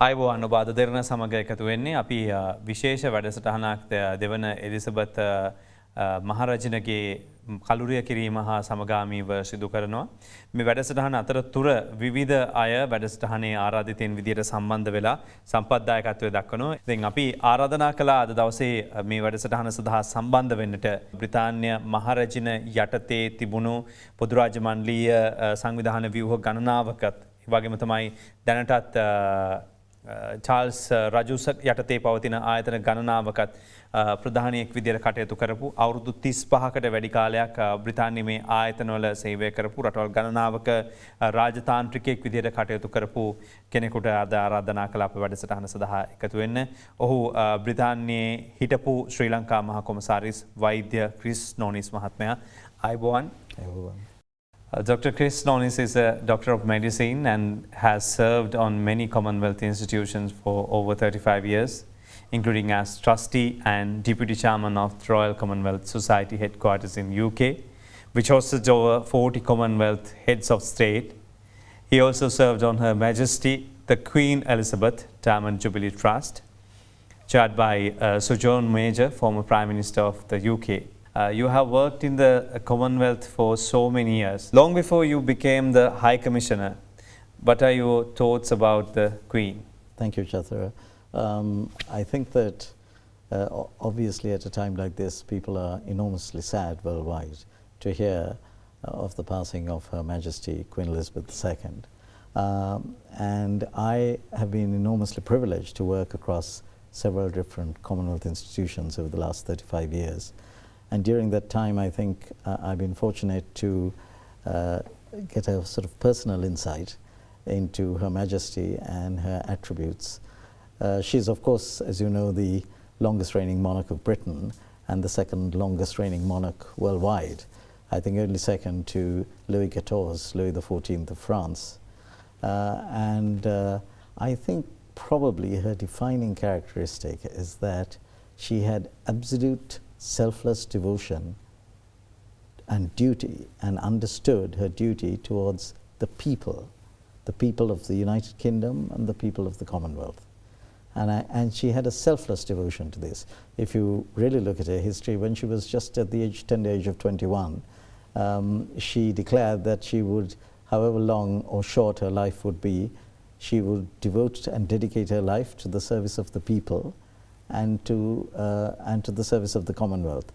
අයිබෝන් ඔබ අද දෙරණ සමග එකතු වෙන්නේ අපි විශේෂ වැඩසටහනක් දෙවන එලිසබෙත් මහරජනගේ කලුරිය කිරීම හා සමගාමීව සිදු කරනවා. මේ වැඩසටහන අතරතුර විවිධ අය වැඩසටහනේ ආරාධිතයින් විදියට සම්බන්ධ වෙලා සම්පත්දායකත්වය දක්වනවා. ඉතින් අපි ආරාධනා කළා අද දවසේ මේ වැඩසටහන සඳහා සම්බන්ධ වෙන්නට බ්‍රිතාන්‍ය මහරජන යටතේ තිබුණු පොදු රාජ්‍ය මණ්ඩලීය සංවිධාන ව්‍යුහ ගණනාවකත් වගේම තමයි දැනටත් චාල්ස් රජු යටතේ පවතින ආයතන ගණනාවකත් ප්‍රධානියෙක් විදියට කටයුතු කරපු අවුරුදු 35කට වැඩි කාලයක් බ්‍රිතාන්‍යයේ මේ ආයතනවල සේවය කරපු රටවල් ගණනාවක රාජතාන්ත්‍රිකයෙක් විදියට කටයුතු කරපු කෙනෙකුට අද ආරාධනා කළ අපේ වැඩසටහන සඳහා එකතු වෙන්න. ඔහු බ්‍රිතාන්‍යයේ හිටපු ශ්‍රී ලංකා මහ කොමසාරිස් වෛද්‍ය ක්‍රිස් නෝනිස් මහත්මයා. අයිබෝවන්. Dr. Chris Nonis is a doctor of medicine and has served on many Commonwealth institutions for over 35 years, including as trustee and deputy chairman of the Royal Commonwealth Society headquarters in UK, which hosted over 40 Commonwealth heads of state. He also served on Her Majesty the Queen Elizabeth Diamond Jubilee Trust, chaired by Sir John Major, former Prime Minister of the UK. You have worked in the Commonwealth for so many years. Long before you became the High Commissioner, what are your thoughts about the Queen? Thank you, Chathra. I think that obviously at a time like this, people are enormously sad worldwide to hear of the passing of Her Majesty Queen Elizabeth II. And I have been enormously privileged to work across several different Commonwealth institutions over the last 35 years. And during that time, I think I've been fortunate to get a sort of personal insight into Her Majesty and her attributes. She's, of course, as you know, the longest reigning monarch of Britain and the second longest reigning monarch worldwide. I think only second to Louis XIV, Louis XIV of France. I think probably her defining characteristic is that she had absolute selfless devotion and duty, and understood her duty towards the people of the United Kingdom and the people of the Commonwealth. And she had a selfless devotion to this. If you really look at her history, when she was just at the tender age of 21, she declared that she would, however long or short her life would be, she would devote and dedicate her life to the service of the people and to the service of the Commonwealth.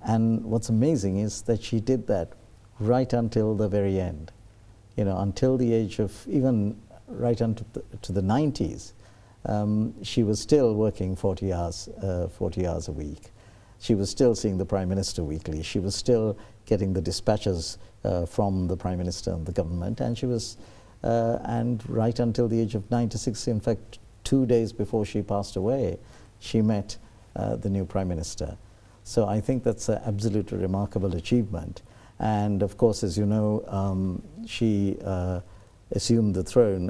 And what's amazing is that she did that right until the very end. You know, until the age of, even right until to the 90s, she was still working 40 hours a week. She was still seeing the Prime Minister weekly. She was still getting the dispatches from the Prime Minister and the government. And she was, and right until the age of 96, in fact, 2 days before she passed away, she met the new Prime Minister. So I think that's an absolutely remarkable achievement. And of course, as you know, she assumed the throne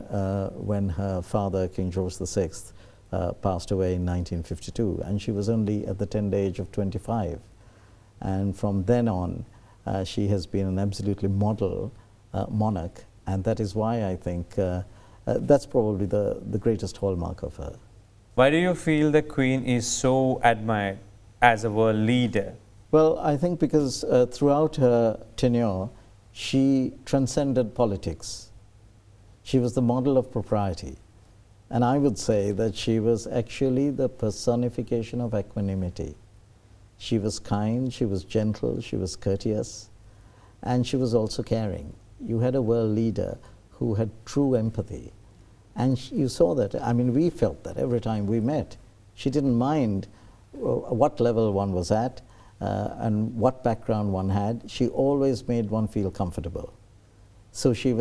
when her father, King George VI, passed away in 1952. And she was only at the tender age of 25. And from then on, she has been an absolutely model monarch. And that is why I think that's probably the greatest hallmark of her. Why do you feel the Queen is so admired as a world leader? Well, I think because throughout her tenure, she transcended politics. She was the model of propriety. And I would say that she was actually the personification of equanimity. She was kind, she was gentle, she was courteous, and she was also caring. You had a world leader who had true empathy. And you saw that. I mean, we felt that every time we met. She didn't mind what level one was at and what background one had. She always made one feel comfortable. So she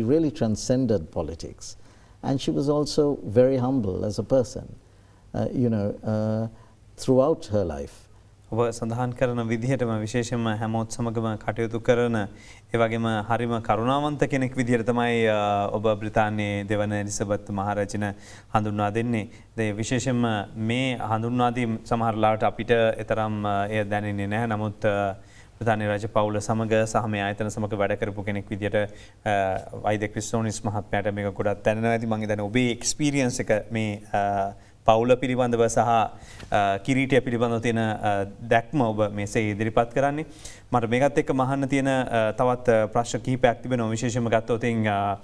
really transcended politics. And she was also very humble as a person, throughout her life. ඔබ සඳහන් කරන විදිහටම විශේෂයෙන්ම හැමෝත් සමගම කටයුතු කරන ඒ වගේම හරිම කරුණාවන්ත කෙනෙක් විදිහට තමයි ඔබ බ්‍රිතාන්‍යයේ දෙවන එලිසබෙත් මහරජන හඳුන්වා දෙන්නේ. ඒ විශේෂයෙන්ම මේ හඳුන්වා දීම සමහර ලාවට අපිට තරම් එය දැනෙන්නේ නැහැ. නමුත් ප්‍රධාන රජ පවුල සමග සහ මේ ආයතන සමග වැඩ කරපු කෙනෙක් විදියට වෛද්‍ය ක්‍රිස්ටෝනිස් මහත්මයාට මේක ගොඩක් දැනෙනවා ඇති. මම හිතන්නේ ඔබේ එක්ස්පීරියන්ස් එක මේ පවුල පිළිබඳව සහ කිරීටය පිළිබඳව තියෙන දැක්ම ඔබ මේසේ ඉදිරිපත් කරන්නේ. මට මේකත් එක්ක මහන්න තියෙන තවත් ප්‍රශ්න කිහිපයක් තිබෙනවා. විශේෂයෙන්ම ගත්තොත්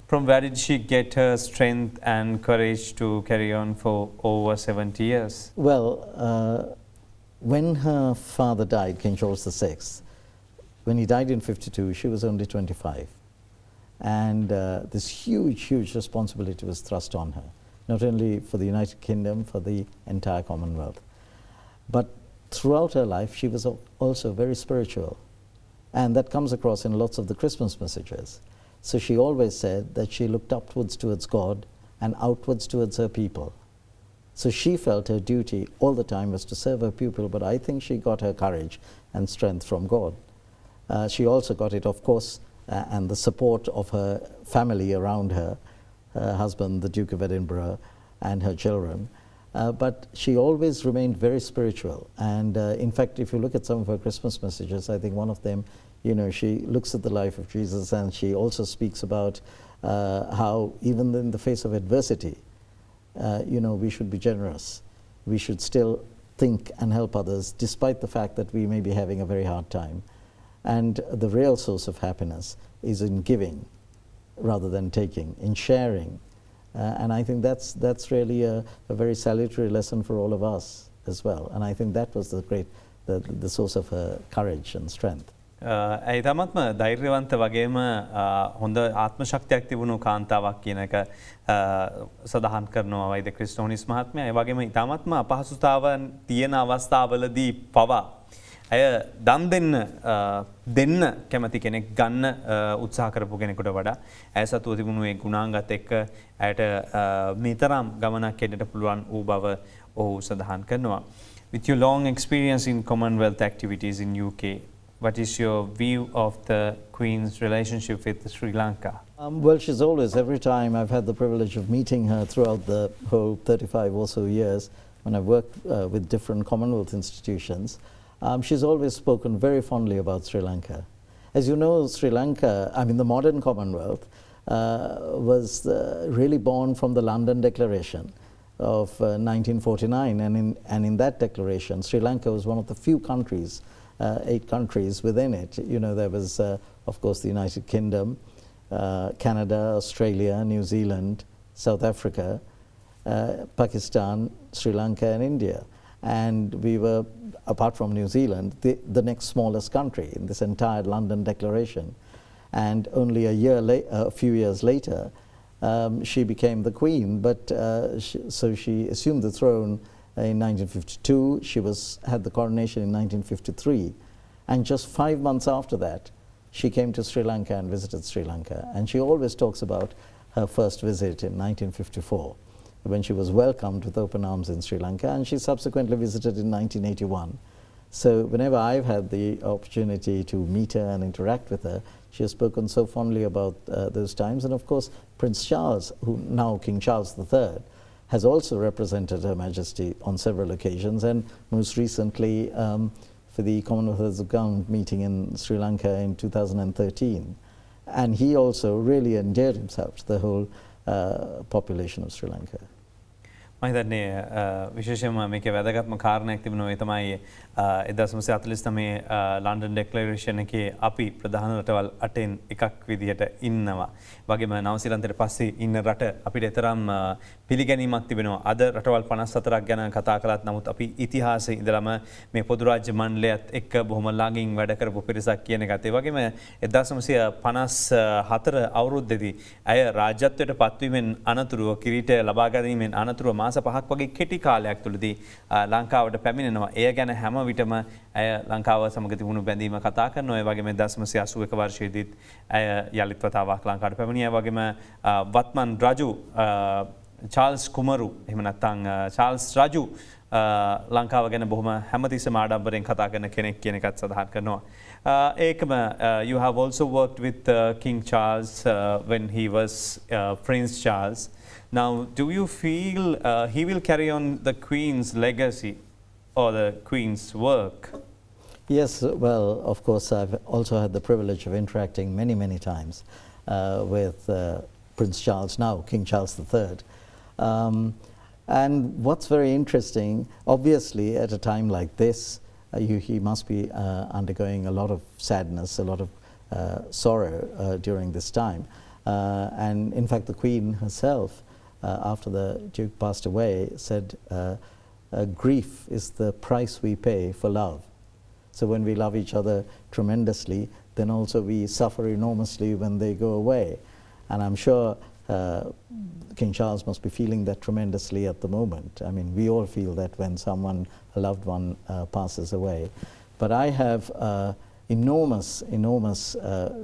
from where did she get her strength and courage to carry on for over 70 years? Well, when her father died, King George VI, when he died in 52, she was only 25. And this huge responsibility was thrust on her, not only for the United Kingdom, for the entire Commonwealth. But throughout her life, she was also very spiritual. And that comes across in lots of the Christmas messages. So she always said that she looked upwards towards God and outwards towards her people. So she felt her duty all the time was to serve her people, but I think she got her courage and strength from God. She also got it, of course, and the support of her family around her, her husband, the Duke of Edinburgh, and her children. But she always remained very spiritual. And in fact, if you look at some of her Christmas messages, I think one of them, you know, she looks at the life of Jesus and she also speaks about how even in the face of adversity, you know, we should be generous. We should still think and help others despite the fact that we may be having a very hard time. And the real source of happiness is in giving rather than taking, in sharing. And I think that's really a very salutary lesson for all of us as well. And I think that was the source of her courage and strength. ඇයි තමත්ම ධෛර්යවන්ත වගේම හොඳ ආත්ම ශක්තියක් තිබුණු කාන්තාවක් කියන එක සඳහන් කරනවා වෛද්‍ය ක්‍රිස්ටෝනිස් මහත්මයා. ඒ වගේම ඉතාමත්ම අපහසුතාවන් තියෙන අවස්ථාවලදී පවා ඇය දන් දෙන්න කැමති කෙනෙක් ගන්න උත්සාහ කරපු කෙනෙකුට වඩා ඇය සතුව තිබුණු ඒ ගුණාංගත් එක්ක ඇයට මෙතරම් ගමනක් එන්නට පුළුවන් වූ බව ඔහු සඳහන් කරනවා. With your long experience in Commonwealth activities in UK, what is your view of the Queen's relationship with Sri Lanka? Well, she's always, every time I've had the privilege of meeting her throughout the whole 35 or so years when I've worked with different Commonwealth institutions, she's always spoken very fondly about Sri Lanka. As you know, Sri Lanka, I mean the modern Commonwealth, was really born from the London Declaration of 1949. And in that declaration, Sri Lanka was one of the few countries, 8 countries within it. You know, there was, of course, the United Kingdom, Canada, Australia, New Zealand, South Africa, Pakistan, Sri Lanka and India. And we were, apart from New Zealand, the next smallest country in this entire London Declaration. And only a few years later, she became the Queen. But so she assumed the throne in 1952. She had the coronation in 1953. And just 5 months after that, she came to Sri Lanka and visited Sri Lanka. And she always talks about her first visit in 1954. When she was welcomed with open arms in Sri Lanka, and she subsequently visited in 1981. So whenever I've had the opportunity to meet her and interact with her, she has spoken so fondly about those times. And of course, Prince Charles, who now King Charles III, has also represented Her Majesty on several occasions, and most recently for the Commonwealth of Government meeting in Sri Lanka in 2013. And he also really endeared himself to the whole population of Sri Lanka. මම හිතන්නේ විශේෂයෙන්ම මේකේ වැදගත්ම කාරණයක් තිබුණා ඒ තමයි 1949 London declaration එකේ අපි ප්‍රධාන රටවල් 8න් එකක් විදිහට ඉන්නවා. වගේම නවසීලන්තයට පස්සේ ඉන්න රට අපිට තරම් පිළිගැනීමක් තිබෙනවා. අද රටවල් 54ක් ගැන කතා කළත් නමුත් අපි ඉතිහාසයේ ඉඳලම මේ පොදු රාජ්‍ය මණ්ඩලයත් එක්ක බොහොම ළඟින් වැඩ කරපු පිරිසක් කියන එකත්. ඒ වගේම 1954 අවුරුද්දේදී අය රාජ්‍යත්වයට පත්වීමෙන් අනතුරුව කිරීටය ලබා ගැනීමෙන් අනතුරුව මාස 5ක් වගේ කෙටි කාලයක් තුලදී ලංකාවට පැමිණෙනවා. එය ගැන හැම විටම අය ලංකාව සමග තිබුණු බැඳීම කතා කරනවා. ඒ වගේම 1981 වර්ෂයේදීත් අය යලිත් වතාවක් ලංකාවට පැමිණියා. ඒ වගේම වත්මන් රජු චාල්ස් කුමරු එහෙම නැත්නම් චාල්ස් රජු ලංකාව ගැන බොහොම හැමතිස්සෙම ආඩම්බරෙන් කතා කරන කෙනෙක් කියන එකත් සඳහන් කරනවා. ඒකම you have also worked with King Charles when he was Prince Charles. Now, do you feel he will carry on the Queen's legacy or the Queen's work? Yes, well, of course, I've also had the privilege of interacting many, many times with Prince Charles, now King Charles III. And what's very interesting, obviously, at a time like this, he must be undergoing a lot of sadness, a lot of sorrow during this time. And in fact, the Queen herself, after the Duke passed away, said, grief is the price we pay for love. So when we love each other tremendously, then also we suffer enormously when they go away. And I'm sure King Charles must be feeling that tremendously at the moment. I mean, we all feel that when someone, a loved one, passes away. But I have enormous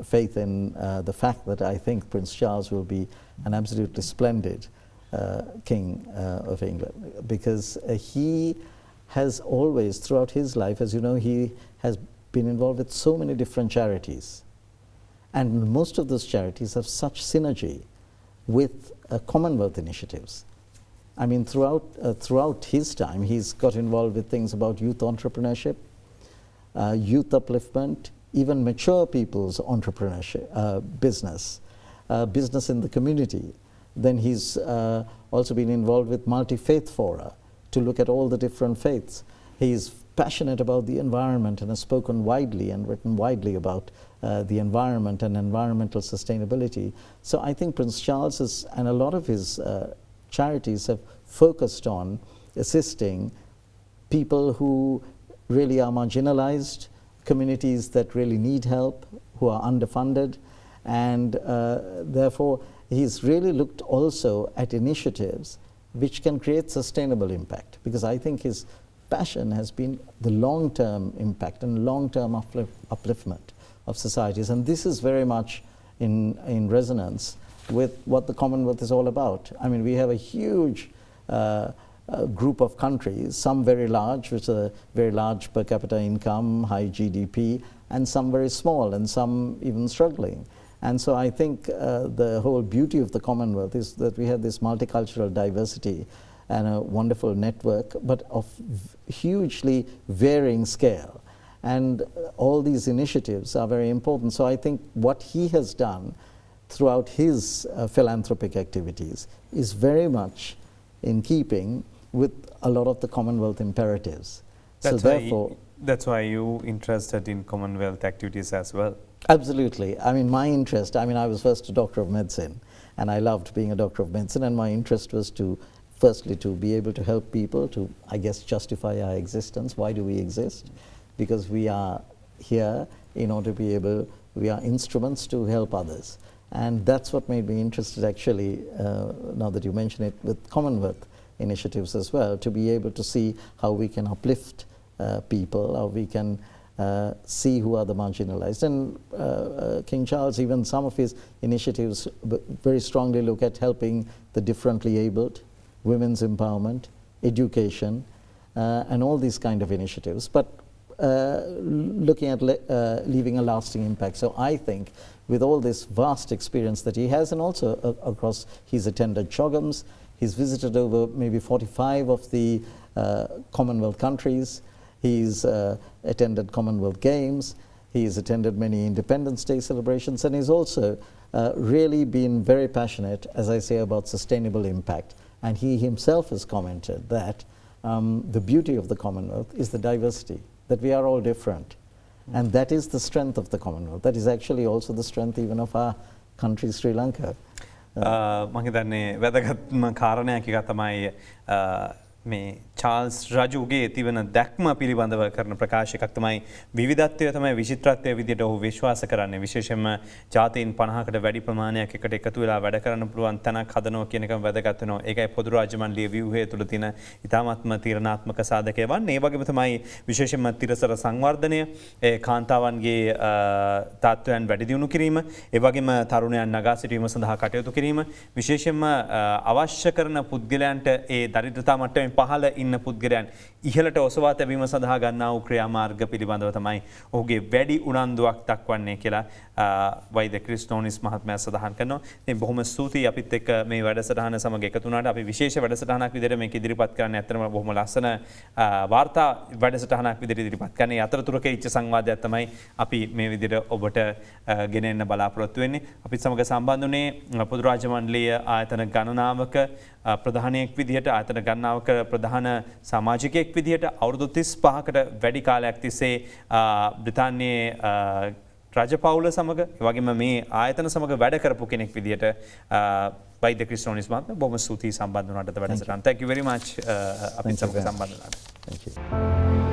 faith in the fact that I think Prince Charles will be an absolutely splendid King of England, because he has always, throughout his life, as you know, he has been involved with so many different charities. And most of those charities have such synergy with Commonwealth initiatives. I mean, throughout his time, he's got involved with things about youth entrepreneurship, youth upliftment, even mature people's entrepreneurship, business in the community. Then he's also been involved with multi-faith fora to look at all the different faiths. He's passionate about the environment and has spoken widely and written widely about the environment and environmental sustainability. So I think Prince Charles is, and a lot of his charities have focused on assisting people who really are marginalized, communities that really need help, who are underfunded, and therefore he's really looked also at initiatives which can create sustainable impact, because I think his passion has been the long-term impact and long-term upliftment of societies, and this is very much in resonance with what the Commonwealth is all about. I mean, we have a huge group of countries, some very large, with a very large per capita income, high GDP, and some very small, and some even struggling. And so I think the whole beauty of the Commonwealth is that we have this multicultural diversity and a wonderful network, but of hugely varying scale. And all these initiatives are very important. So I think what he has done throughout his philanthropic activities is very much in keeping with a lot of the Commonwealth imperatives. That's why you interested in Commonwealth activities as well. Absolutely. I mean, my interest, I was first a doctor of medicine, and I loved being a doctor of medicine, and my interest was to, firstly, to be able to help people, to, I guess, justify our existence. Why do we exist? Because we are here in order to be able, we are instruments to help others. And that's what made me interested, actually, now that you mention it, with Commonwealth initiatives as well, to be able to see how we can uplift people, how we can see who are the marginalized. And King Charles, even some of his initiatives very strongly look at helping the differently abled, women's empowerment, education, and all these kind of initiatives, but looking at leaving a lasting impact. So I think with all this vast experience that he has, and also across, he's attended CHOGMs, he's visited over maybe 45 of the Commonwealth countries, he's attended Commonwealth Games, he's attended many Independence Day celebrations, and he's also really been very passionate, as I say, about sustainable impact. And he himself has commented that the beauty of the Commonwealth is the diversity, that we are all different. And that is the strength of the Commonwealth. That is actually also the strength even of our country, Sri Lanka. මම හිතන්නේ වැදගත්ම කාරණයක් එක තමයි මේ Charles රජුගේ තිබෙන දැක්ම පිළිබඳව කරන ප්‍රකාශ එකක් තමයි විවිධත්වය තමයි විචිත්‍රත්වය විදිහට ඔහු විශ්වාස කරන්නේ විශේෂයෙන්ම ජාතීන් 50කට වැඩි ප්‍රමාණයක් එකට එකතු වෙලා වැඩ කරන්න පුළුවන් තැනක් හදනවා කියන එක වැදගත් වෙනවා. ඒකයි පොදු රාජ්‍ය මණ්ඩලයේ ව්‍යුහය තුල තියෙන ඉතාමත්ම තීරණාත්මක සාධකය වන්නේ. ඒ වගේම තමයි විශේෂයෙන්ම තිරසර සංවර්ධනය, ඒ කාන්තාවන්ගේ තත්ත්වයන් වැඩි දියුණු කිරීම, ඒ වගේම තරුණයන් නගා සිටීම සඳහා කටයුතු කිරීම, විශේෂයෙන්ම අවශ්‍ය කරන පුද්ගලයන්ට ඒ දරිද්‍රතා මට්ටමෙන් වශයෙන් පහළ ඉන්න පුද්ගලයන් ඉහළට ඔසවා තැබීම සඳහා ගන්නා වූ ක්‍රියාමාර්ග පිළිබඳව තමයි ඔහුගේ වැඩි උනන්දුවක් දක්වන්නේ කියලා වෛද්‍ය ක්‍රිස්ටෝනිස් මහත්මයා සඳහන් කරනවා. ඉතින් බොහොම ස්තුතියි අපිත් එක්ක මේ වැඩසටහන සමග එකතු වුණාට. අපි විශේෂ වැඩසටහනක් විදිහට මේක ඉදිරිපත් කරන්නේ ඇත්තටම බොහොම ලස්සන වාර්තා වැඩසටහනක් විදිහට ඉදිරිපත් කරන්නේ. අතරතුරක ඉච්ඡ සංවාදයක් තමයි අපි මේ විදිහට ඔබට ගෙන එන්න බලාපොරොත්තු වෙන්නේ. අපිත් සමග සම්බන්ධ වුණේ පොදු රාජ්‍ය මණ්ඩලීය ආයතන ගණනාවක ප්‍රධානයක් විදිහට ආයතන ගණනාවක ප්‍රධාන සමාජිකයෙක් විදිහට අවුරුදු 35කට වැඩි කාලයක් තිස්සේ බ්‍රිතාන්‍යයේ රජපෞල සමග වගේම මේ ආයතන සමග වැඩ කරපු කෙනෙක් විදිහට වෛද්‍ය ක්‍රිස්ටෝනිස් මහත්මයා බොහොම ස්තුතියි සම්බන්ධ වුණාට වැඩසටහන. Thank you very much අපිත් සමග සම්බන්ධ වුණාට. Thank you.